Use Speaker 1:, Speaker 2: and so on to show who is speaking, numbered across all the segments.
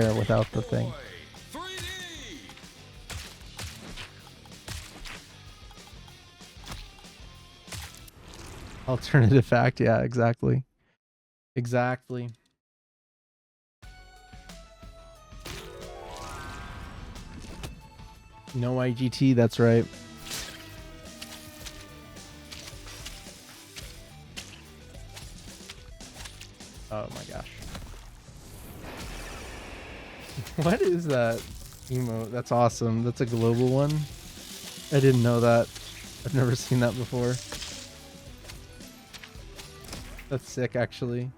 Speaker 1: there without the thing. Alternative fact, yeah, exactly. Exactly. No IGT, that's right. Oh my gosh. What is that emote? That's awesome. That's a global one. I didn't know that. I've never seen that before. That's sick, actually.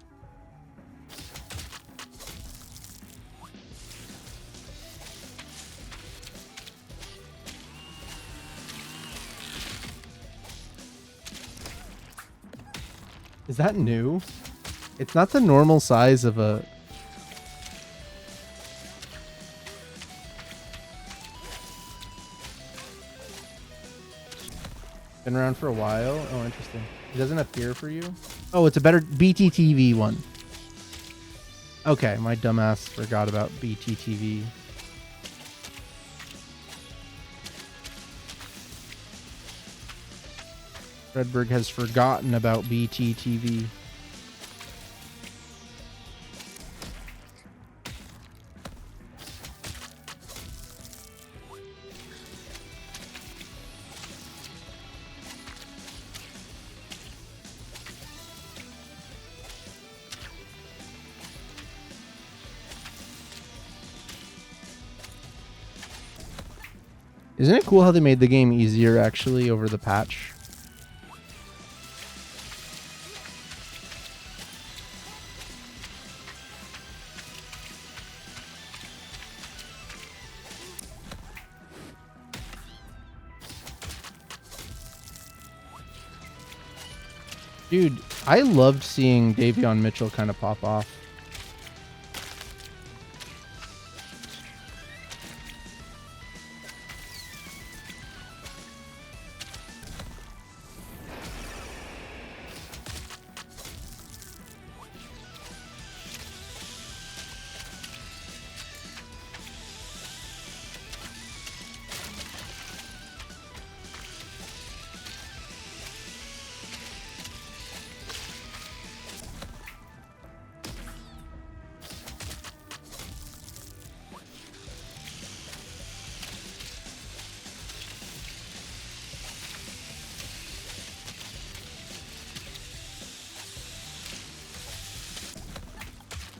Speaker 1: Is that new? It's not the normal size of a... Been around for a while? Oh, interesting. It doesn't appear for you? Oh, it's a better BTTV one. Okay, my dumbass forgot about BTTV. Redberg has forgotten about BTTV. Isn't it cool how they made the game easier, actually, over the patch? Dude, I loved seeing Davion Mitchell kind of pop off.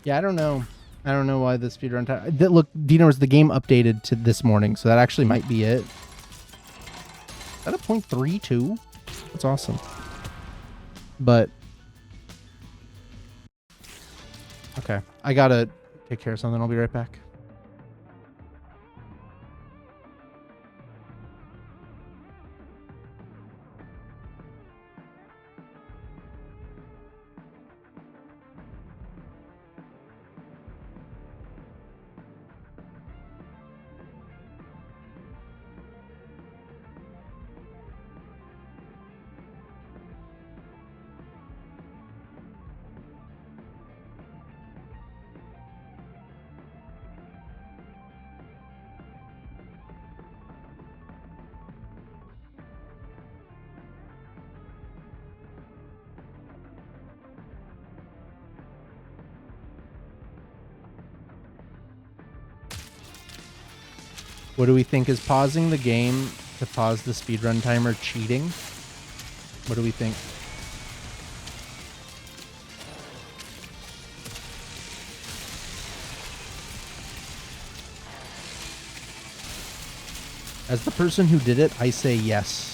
Speaker 1: Yeah, I don't know. I don't know why the speedrun time... Look, Dino, the game updated to this morning, so that actually might be it. Is that a 0.32? That's awesome. But... Okay. I gotta take care of something. I'll be right back. What do we think? Is pausing the game to pause the speedrun timer cheating? What do we think? As the person who did it, I say yes.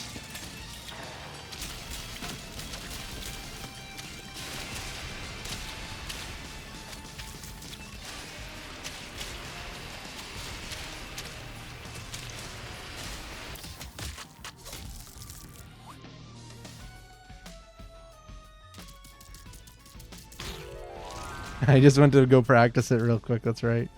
Speaker 1: I just went to go practice it real quick. That's right.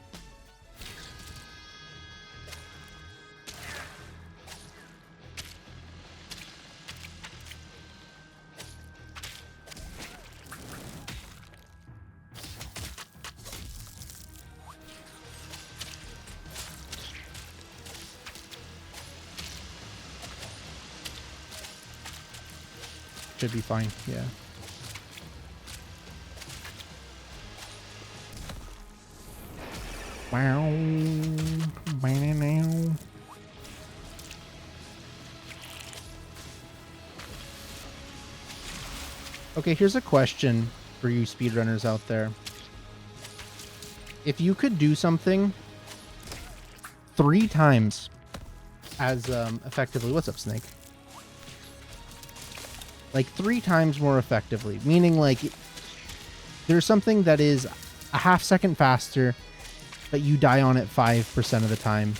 Speaker 1: should be fine. Yeah. Wow. Wow. Okay, here's a question for you speedrunners out there. If you could do something 3 times as effectively, what's up, Snake? Like 3 times more effectively, meaning like there's something that is a half second faster, but you die on it 5% of the time.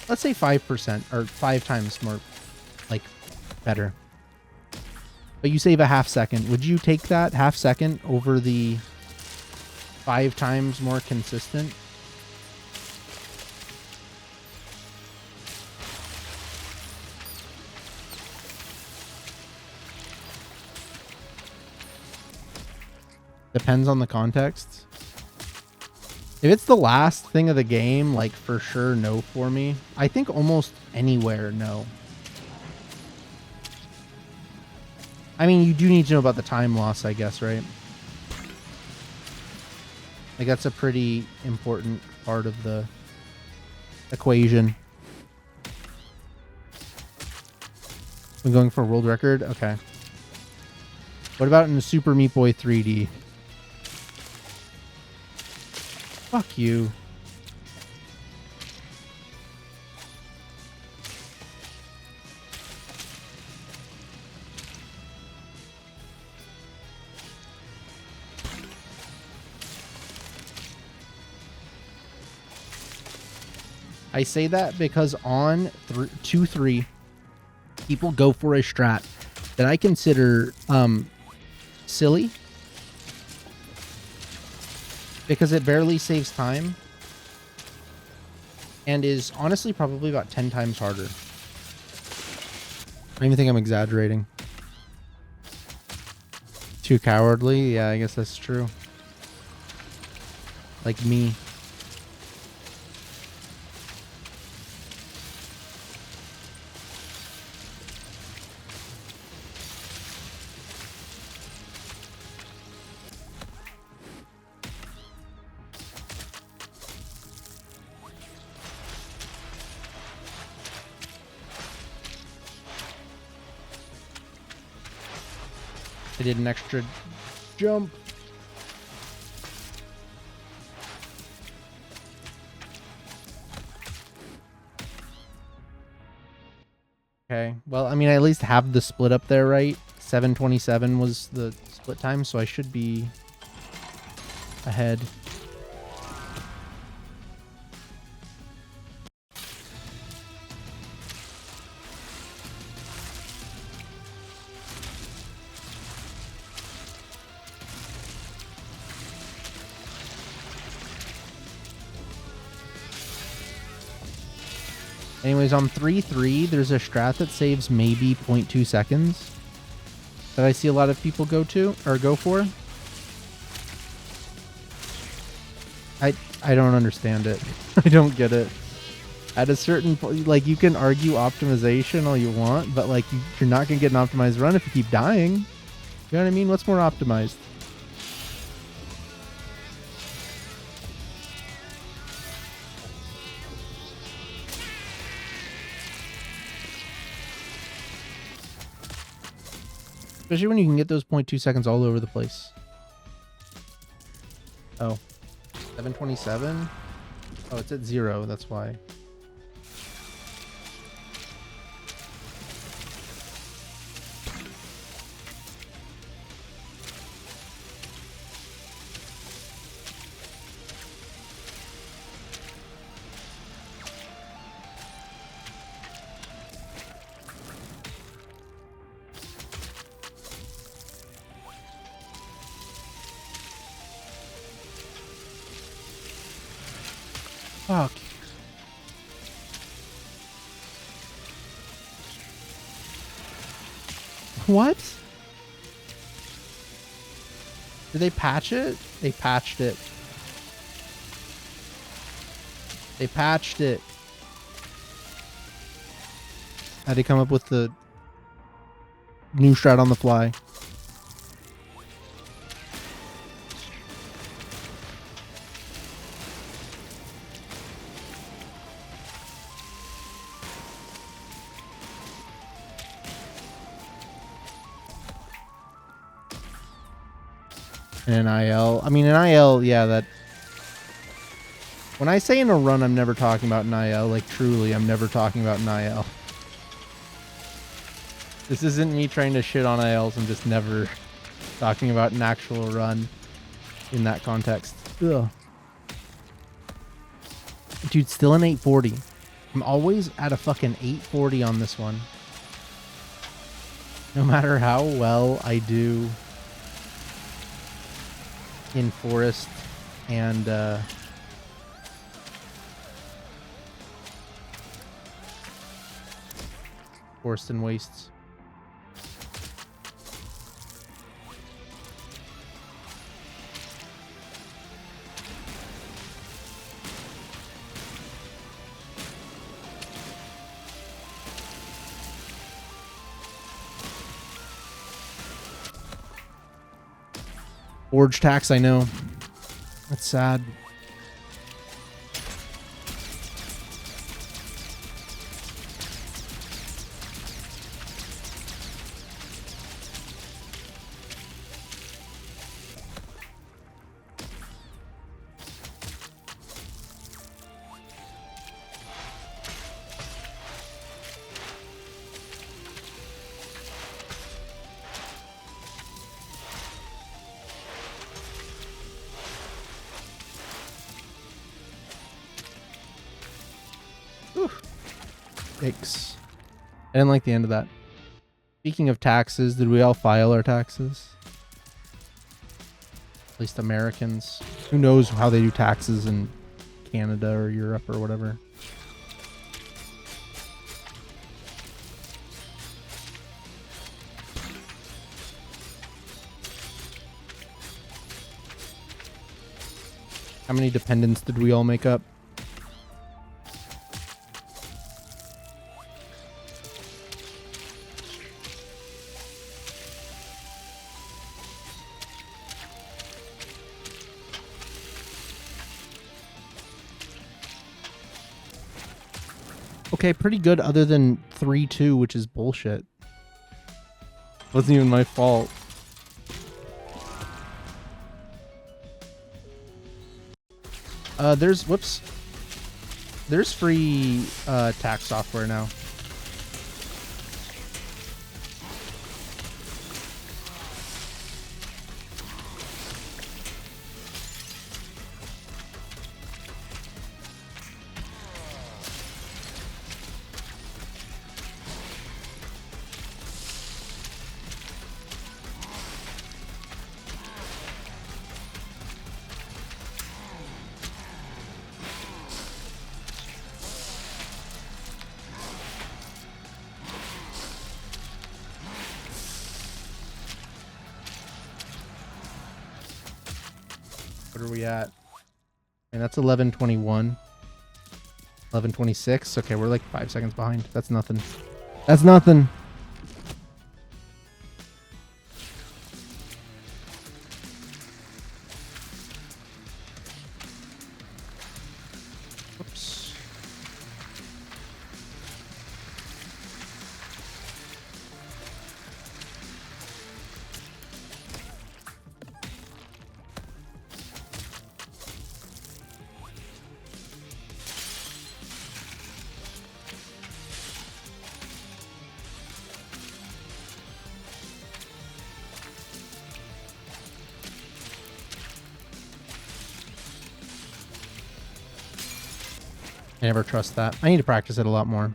Speaker 1: Let's say 5% or 5 times more, like, better. But you save a half second. Would you take that half second over the 5 times more consistent? Depends on the context. If it's the last thing of the game, like, for sure, no for me. I think almost anywhere, no. I mean, you do need to know about the time loss, I guess, right? Like, that's a pretty important part of the equation. I'm going for a world record? Okay. What about in the Super Meat Boy 3D? Fuck you. I say that because on 2-3, people go for a strat that I consider silly because it barely saves time and is honestly probably about 10 times harder. I even think I'm exaggerating. Too cowardly? Yeah, I guess that's true. Like me. I did an extra jump. Okay, well, I mean, I at least have the split up there, right? 7:27 was the split time, so I should be ahead. Anyways, on 3-3, there's a strat that saves maybe 0.2 seconds that I see a lot of people go for. I don't understand it. I don't get it. At a certain point, like, you can argue optimization all you want, but like you're not gonna get an optimized run if you keep dying. You know what I mean? What's more optimized? Especially when you can get those 0.2 seconds all over the place. Oh. 7:27? Oh, it's at 0, that's why. Fuck. What? Did they patch it? They patched it. They patched it. Had to come up with the new strat on the fly. And NIL. I mean, NIL, yeah, that... When I say in a run, I'm never talking about NIL. Like, truly, I'm never talking about NIL. This isn't me trying to shit on ILs. I'm just never talking about an actual run in that context. Ugh. Dude, still an 840. I'm always at a fucking 840 on this one. No matter how well I do in Forest and Forest and Wastes. Forge tax, I know. That's sad. Yikes. I didn't like the end of that. Speaking of taxes, did we all file our taxes? At least Americans. Who knows how they do taxes in Canada or Europe or whatever. How many dependents did we all make up? Okay, pretty good other than 3-2, which is bullshit. Wasn't even my fault. Whoops. There's free tax software now. What are we at? And that's 11:21. 11:26. Okay, we're like 5 seconds behind. That's nothing. That's nothing. Oops. I never trust that. I need to practice it a lot more.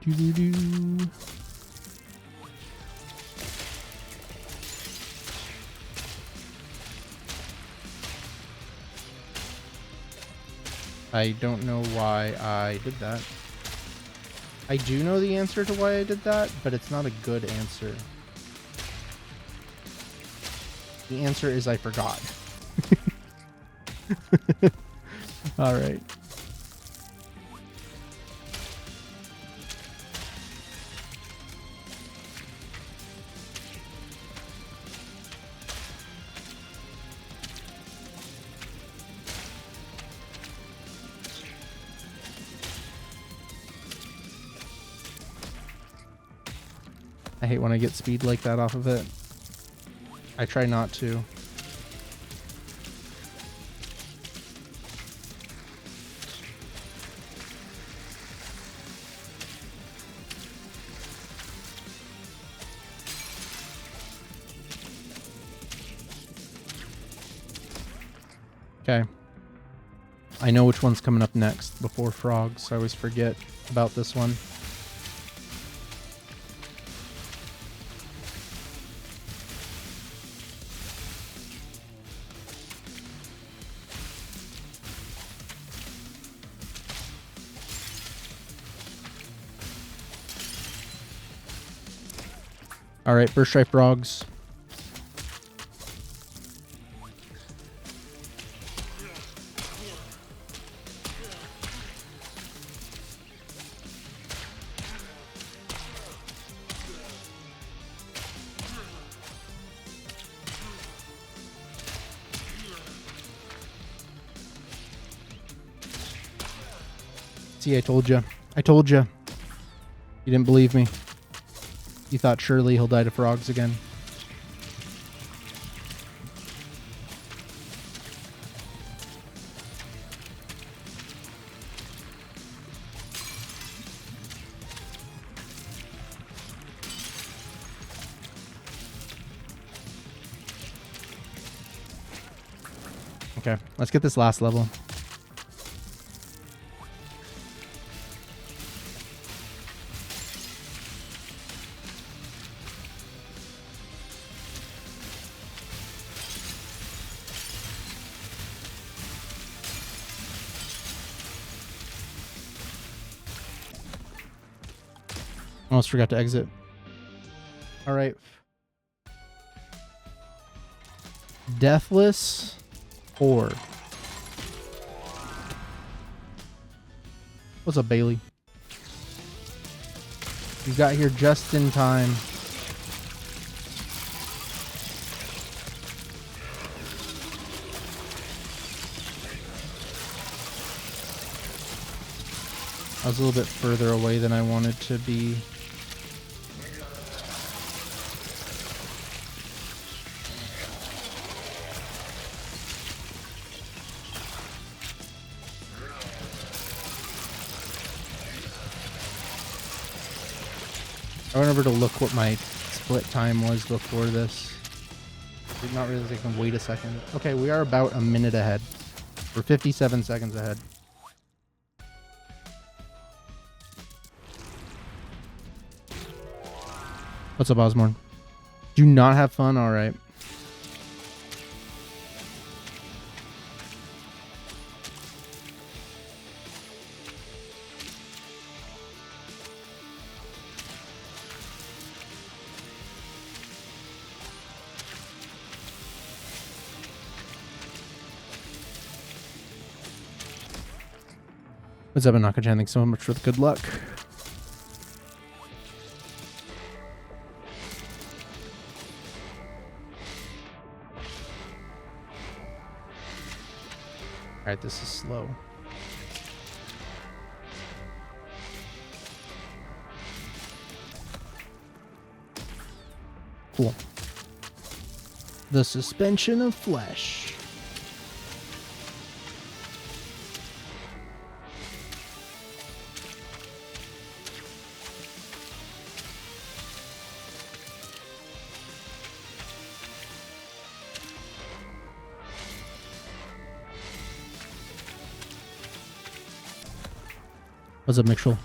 Speaker 1: Doo-doo-doo. I don't know why I did that. I do know the answer to why I did that, but it's not a good answer. The answer is I forgot. All right. I hate when I get speed like that off of it. I try not to. Okay. I know which one's coming up next before frogs. I always forget about this one. All right, first try frogs. See, I told you. I told you. You didn't believe me. You thought surely he'll die to frogs again. Okay, let's get this last level. Almost forgot to exit. All right. Deathless 4. What's up, Bailey? You got here just in time. I was a little bit further away than I wanted to be. I went over to look what my split time was before this. Did not realize I can wait a second. Okay, we are about a minute ahead. We're 57 seconds ahead. What's up, Osborne? Do you not have fun? All right. What's up, Anaka-chan? Thanks so much for the good luck. Alright, this is slow. Cool. The suspension of flesh. What's up, Mitchell?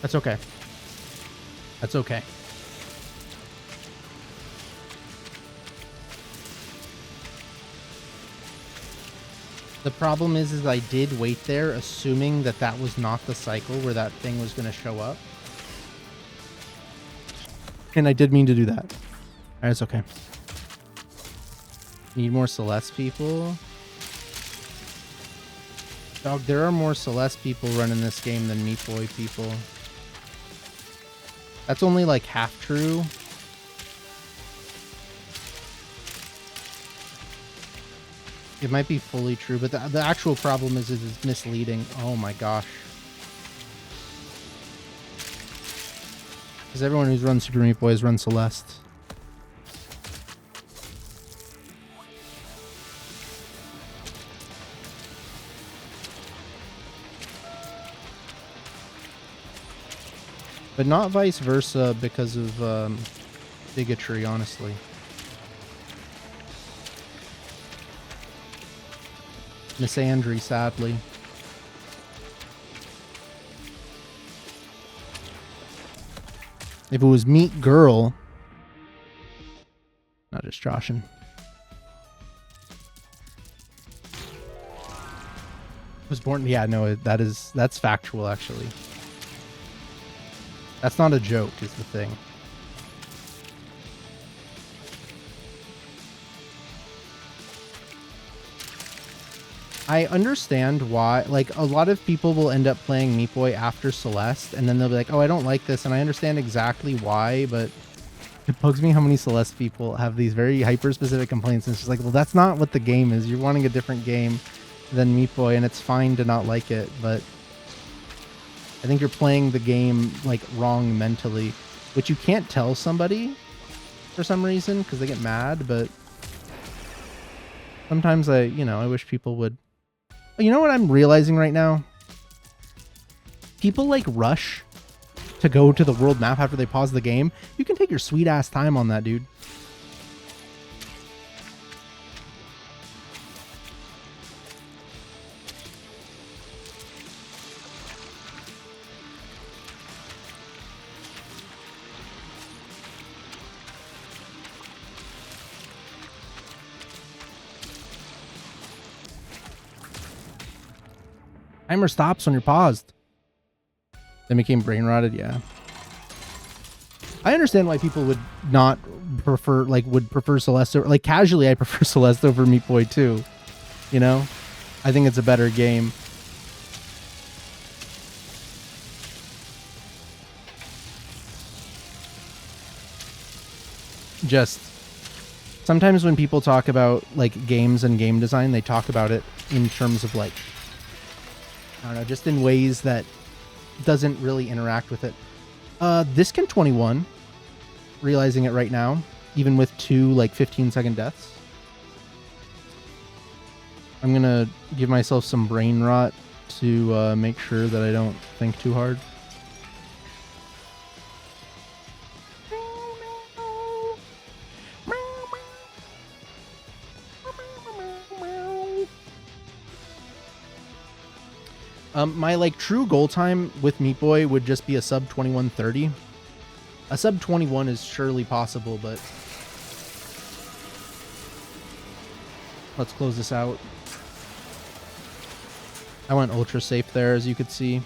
Speaker 1: That's okay. That's okay. The problem is I did wait there, assuming that that was not the cycle where that thing was going to show up. And I did mean to do that. Alright, it's okay. Need more Celeste people. Dog, there are more Celeste people running this game than Meat Boy people. That's only like half true. It might be fully true, but the actual problem is it's misleading. Oh my gosh. Because everyone who's run Super Meat Boy has run Celeste. But not vice versa because of bigotry, honestly. Misandry, sadly. If it was Meat Girl, not just joshing. Was born, yeah, no, that's factual actually. That's not a joke, is the thing. I understand why, like, a lot of people will end up playing Meat Boy after Celeste, and then they'll be like, oh, I don't like this, and I understand exactly why, but it bugs me how many Celeste people have these very hyper-specific complaints, and it's just like, well, that's not what the game is. You're wanting a different game than Meat Boy, and it's fine to not like it, but I think you're playing the game, like, wrong mentally, which you can't tell somebody for some reason, because they get mad, but sometimes I wish people would. You know what I'm realizing right now? People like rush to go to the world map after they pause the game. You can take your sweet ass time on that, dude. Timer stops when you're paused. Then became brain rotted, yeah. I understand why people would not prefer, like, would prefer Celeste over, like, casually I prefer Celeste over Meat Boy too. You know? I think it's a better game. Just sometimes when people talk about, like, games and game design, they talk about it in terms of, like, I don't know, just in ways that doesn't really interact with it. This can 21, realizing it right now, even with 2 like 15-second deaths. I'm gonna give myself some brain rot to make sure that I don't think too hard. My like true goal time with Meat Boy would just be a sub 21:30. A sub 21 is surely possible, but let's close this out. I went ultra safe there, as you could see.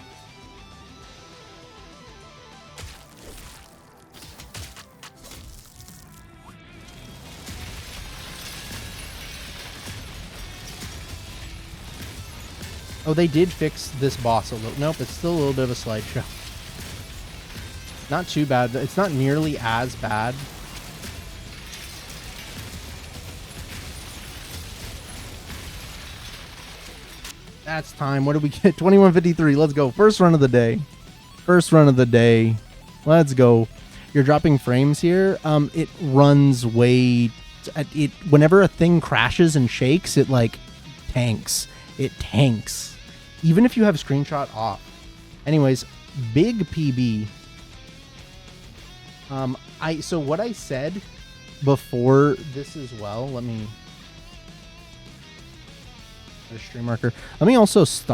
Speaker 1: Oh, they did fix this boss a little. Nope, it's still a little bit of a slideshow. Not too bad. It's not nearly as bad. That's time. What did we get? 21:53. Let's go. First run of the day. First run of the day. Let's go. You're dropping frames here. It runs way... whenever a thing crashes and shakes, it, like, tanks. It tanks. Even if you have screenshot off. Anyways, big PB. So what I said before this as well, let me... a stream marker. Let me also stop